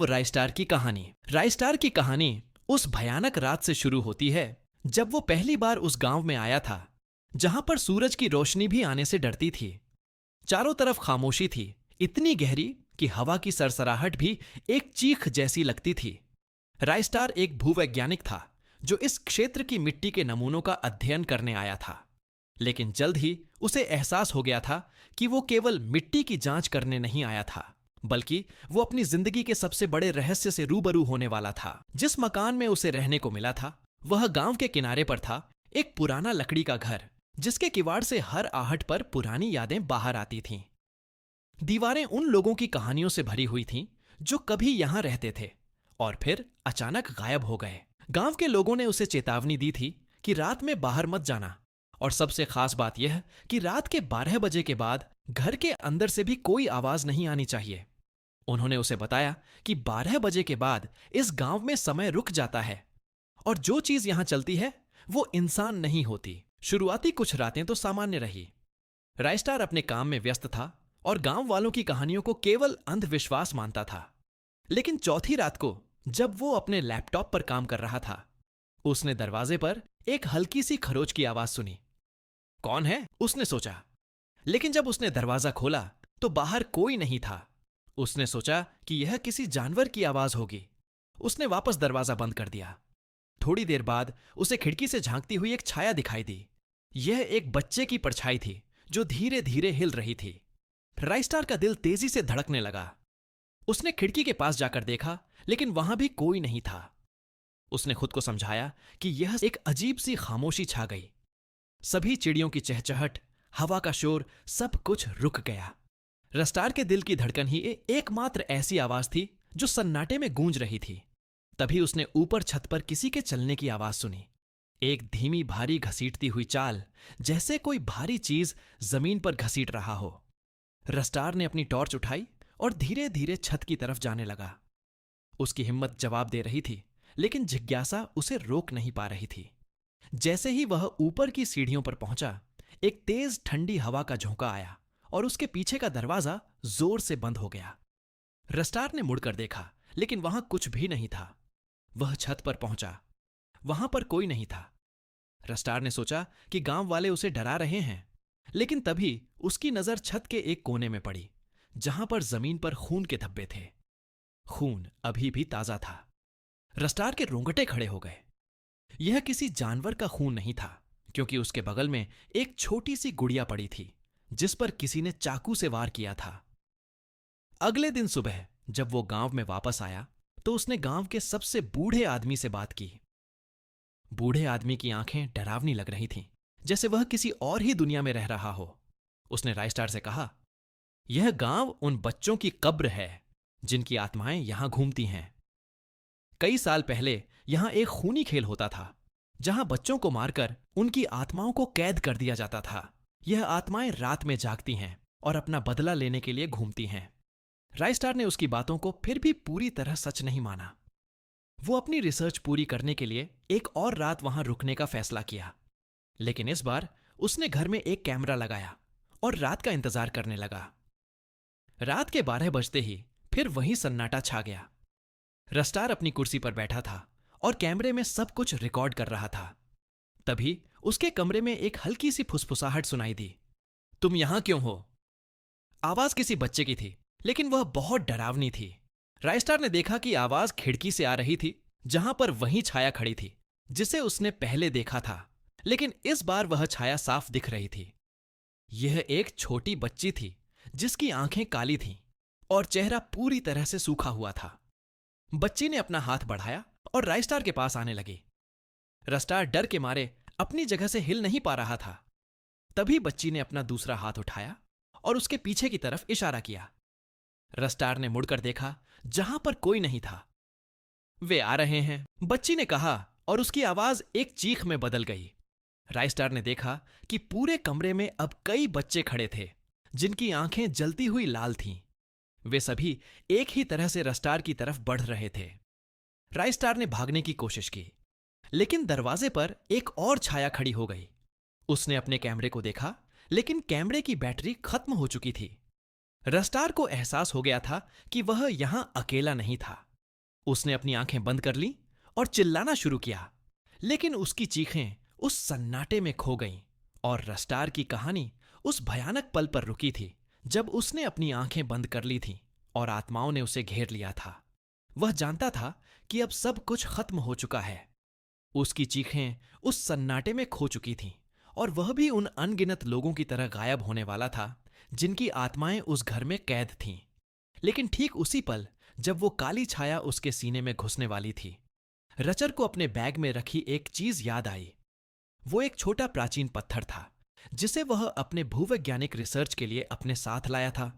राइस्टार की कहानी उस भयानक रात से शुरू होती है जब वो पहली बार उस गांव में आया था जहां पर सूरज की रोशनी भी आने से डरती थी। चारों तरफ खामोशी थी, इतनी गहरी कि हवा की सरसराहट भी एक चीख जैसी लगती थी। राइस्टार एक भूवैज्ञानिक था जो इस क्षेत्र की मिट्टी के नमूनों का अध्ययन करने आया था, लेकिन जल्द ही उसे एहसास हो गया था कि वो केवल मिट्टी की जांच करने नहीं आया था, बल्कि वो अपनी जिंदगी के सबसे बड़े रहस्य से रूबरू होने वाला था। जिस मकान में उसे रहने को मिला था वह गांव के किनारे पर था, एक पुराना लकड़ी का घर जिसके किवाड़ से हर आहट पर पुरानी यादें बाहर आती थीं। दीवारें उन लोगों की कहानियों से भरी हुई थीं जो कभी यहां रहते थे और फिर अचानक गायब हो गए। गांव के लोगों ने उसे चेतावनी दी थी कि रात में बाहर मत जाना, और सबसे खास बात यह कि रात के 12 बजे के बाद घर के अंदर से भी कोई आवाज नहीं आनी चाहिए। उन्होंने उसे बताया कि 12 बजे के बाद इस गांव में समय रुक जाता है और जो चीज यहां चलती है वो इंसान नहीं होती। शुरुआती कुछ रातें तो सामान्य रही। राइस्टार अपने काम में व्यस्त था और गांव वालों की कहानियों को केवल अंधविश्वास मानता था। लेकिन चौथी रात को जब वो अपने लैपटॉप पर काम कर रहा था, उसने दरवाजे पर एक हल्की सी खरोच की आवाज सुनी। कौन है? उसने सोचा। लेकिन जब उसने दरवाजा खोला तो बाहर कोई नहीं था। उसने सोचा कि यह किसी जानवर की आवाज होगी। उसने वापस दरवाजा बंद कर दिया। थोड़ी देर बाद उसे खिड़की से झांकती हुई एक छाया दिखाई दी। यह एक बच्चे की परछाई थी जो धीरे धीरे हिल रही थी। राइस्टार का दिल तेजी से धड़कने लगा। उसने खिड़की के पास जाकर देखा, लेकिन वहां भी कोई नहीं था। उसने खुद को समझाया कि यह एक अजीब सी खामोशी छा गई। सभी चिड़ियों की चहचहट, हवा का शोर, सब कुछ रुक गया। रस्टार के दिल की धड़कन ही एकमात्र ऐसी आवाज थी जो सन्नाटे में गूंज रही थी। तभी उसने ऊपर छत पर किसी के चलने की आवाज सुनी। एक धीमी भारी घसीटती हुई चाल, जैसे कोई भारी चीज जमीन पर घसीट रहा हो। रस्टार ने अपनी टॉर्च उठाई और धीरे धीरे छत की तरफ जाने लगा। उसकी हिम्मत जवाब दे रही थी, लेकिन जिज्ञासा उसे रोक नहीं पा रही थी। जैसे ही वह ऊपर की सीढ़ियों पर पहुंचा, एक तेज ठंडी हवा का झोंका आया और उसके पीछे का दरवाजा जोर से बंद हो गया। रस्टार ने मुड़कर देखा, लेकिन वहां कुछ भी नहीं था। वह छत पर पहुंचा। वहां पर कोई नहीं था। रस्टार ने सोचा कि गांव वाले उसे डरा रहे हैं, लेकिन तभी उसकी नजर छत के एक कोने में पड़ी, जहां पर जमीन पर खून के धब्बे थे। खून अभी भी ताजा था। रस्टार के रोंगटे खड़े हो गए। यह किसी जानवर का खून नहीं था, क्योंकि उसके बगल में एक छोटी सी गुड़िया पड़ी थी जिस पर किसी ने चाकू से वार किया था। अगले दिन सुबह जब वो गांव में वापस आया तो उसने गांव के सबसे बूढ़े आदमी से बात की। बूढ़े आदमी की आंखें डरावनी लग रही थीं, जैसे वह किसी और ही दुनिया में रह रहा हो। उसने राइस्टार से कहा, यह गांव उन बच्चों की कब्र है जिनकी आत्माएं यहां घूमती हैं। कई साल पहले यहां एक खूनी खेल होता था जहां बच्चों को मारकर उनकी आत्माओं को कैद कर दिया जाता था। यह आत्माएं रात में जागती हैं और अपना बदला लेने के लिए घूमती हैं। राइस्टार ने उसकी बातों को फिर भी पूरी तरह सच नहीं माना। वो अपनी रिसर्च पूरी करने के लिए एक और रात वहां रुकने का फैसला किया, लेकिन इस बार उसने घर में एक कैमरा लगाया और रात का इंतजार करने लगा। रात के 12 बजते ही फिर वही सन्नाटा छा गया। रस्टार अपनी कुर्सी पर बैठा था और कैमरे में सब कुछ रिकॉर्ड कर रहा था। तभी उसके कमरे में एक हल्की सी फुसफुसाहट सुनाई दी। तुम यहां क्यों हो? आवाज किसी बच्चे की थी, लेकिन वह बहुत डरावनी थी। राइस्टार ने देखा कि आवाज खिड़की से आ रही थी, जहां पर वही छाया खड़ी थी जिसे उसने पहले देखा था, लेकिन इस बार वह छाया साफ दिख रही थी। यह एक छोटी बच्ची थी जिसकी आंखें काली थीं और चेहरा पूरी तरह से सूखा हुआ था। बच्ची ने अपना हाथ बढ़ाया और राइस्टार के पास आने लगी। रस्टार डर के मारे अपनी जगह से हिल नहीं पा रहा था। तभी बच्ची ने अपना दूसरा हाथ उठाया और उसके पीछे की तरफ इशारा किया। रस्टार ने मुड़कर देखा, जहां पर कोई नहीं था। वे आ रहे हैं, बच्ची ने कहा और उसकी आवाज एक चीख में बदल गई। राइस्टार ने देखा कि पूरे कमरे में अब कई बच्चे खड़े थे जिनकी आंखें जलती हुई लाल थीं। वे सभी एक ही तरह से रस्टार की तरफ बढ़ रहे थे। राइस्टार ने भागने की कोशिश की, लेकिन दरवाजे पर एक और छाया खड़ी हो गई। उसने अपने कैमरे को देखा, लेकिन कैमरे की बैटरी खत्म हो चुकी थी। रस्टार को एहसास हो गया था कि वह यहां अकेला नहीं था। उसने अपनी आंखें बंद कर ली और चिल्लाना शुरू किया, लेकिन उसकी चीखें उस सन्नाटे में खो गईं और रस्टार की कहानी उस भयानक पल पर रुकी थी जब उसने अपनी आंखें बंद कर ली थीं और आत्माओं ने उसे घेर लिया था। वह जानता था कि अब सब कुछ खत्म हो चुका है। उसकी चीखें उस सन्नाटे में खो चुकी थीं और वह भी उन अनगिनत लोगों की तरह गायब होने वाला था जिनकी आत्माएं उस घर में कैद थीं। लेकिन ठीक उसी पल जब वो काली छाया उसके सीने में घुसने वाली थी, रचर को अपने बैग में रखी एक चीज याद आई। वो एक छोटा प्राचीन पत्थर था जिसे वह अपने भूवैज्ञानिक रिसर्च के लिए अपने साथ लाया था।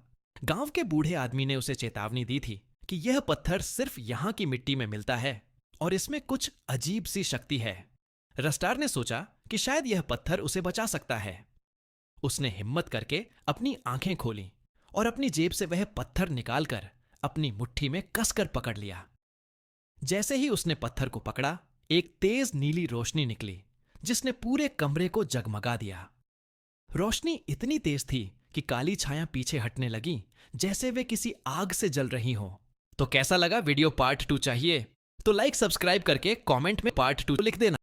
गांव के बूढ़े आदमी ने उसे चेतावनी दी थी कि यह पत्थर सिर्फ यहां की मिट्टी में मिलता है और इसमें कुछ अजीब सी शक्ति है। रस्टार ने सोचा कि शायद यह पत्थर उसे बचा सकता है। उसने हिम्मत करके अपनी आंखें खोलीं और अपनी जेब से वह पत्थर निकालकर अपनी मुट्ठी में कसकर पकड़ लिया। जैसे ही उसने पत्थर को पकड़ा, एक तेज नीली रोशनी निकली जिसने पूरे कमरे को जगमगा दिया। रोशनी इतनी तेज थी कि काली छाया पीछे हटने लगी, जैसे वे किसी आग से जल रही हों। तो कैसा लगा वीडियो? पार्ट 2 चाहिए तो लाइक सब्सक्राइब करके कमेंट में पार्ट 2 लिख देना।